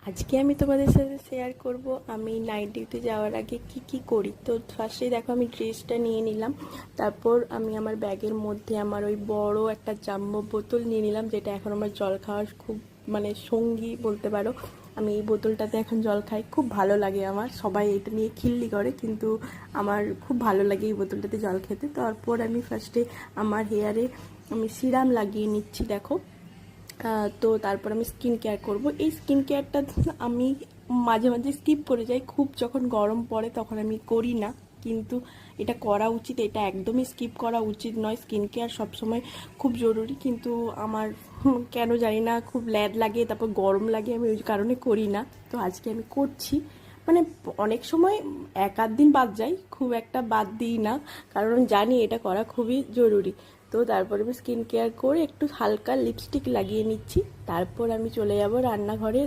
আজকে আমি তোমাদের সাথে শেয়ার করব আমি নাইট ডিউটি যাওয়ার আগে কি কি করি। তো ফার্স্টেই দেখো আমি ড্রেসটা নিয়ে নিলাম, তারপর আমি আমার ব্যাগের মধ্যে আমার ওই বড় একটা জাম্বো বোতল নিয়ে নিলাম, যেটা এখন আমার জল খাওয়ার খুব সঙ্গী বলতে পারো। আমি এই বোতলটাতে এখন জল খাই, খুব ভালো লাগে আমার। সবাই এটা নিয়ে খিল্লি করে, কিন্তু আমার খুব ভালো লাগে এই বোতলটাতে জল খেতে। তারপর আমি ফার্স্টে আমার হেয়ারে আমি সিরাম লাগিয়ে নিচ্ছি দেখো। তো তারপর আমি স্কিন কেয়ার করব। এই স্কিন কেয়ারটা আমি মাঝে মাঝে স্কিপ করে যাই, খুব যখন গরম পড়ে তখন আমি করি না, কিন্তু এটা করা উচিত, এটা একদমই স্কিপ করা উচিত নয়। স্কিন কেয়ার সবসময় খুব জরুরি, কিন্তু আমার কেন জানি না খুব ল্যাদ লাগে, তারপর গরম লাগে, আমি ওই কারণে করি না। তো আজকে আমি করছি, মানে অনেক সময় এক আধ দিন বাদ যাই, খুব একটা বাদ দিই না, কারণ জানি এটা করা খুবই জরুরি। তো তারপরে আমি স্কিন কেয়ার করে একটু হালকা লিপস্টিক লাগিয়ে নিচ্ছি, তারপর আমি চলে যাব রান্নাঘরে।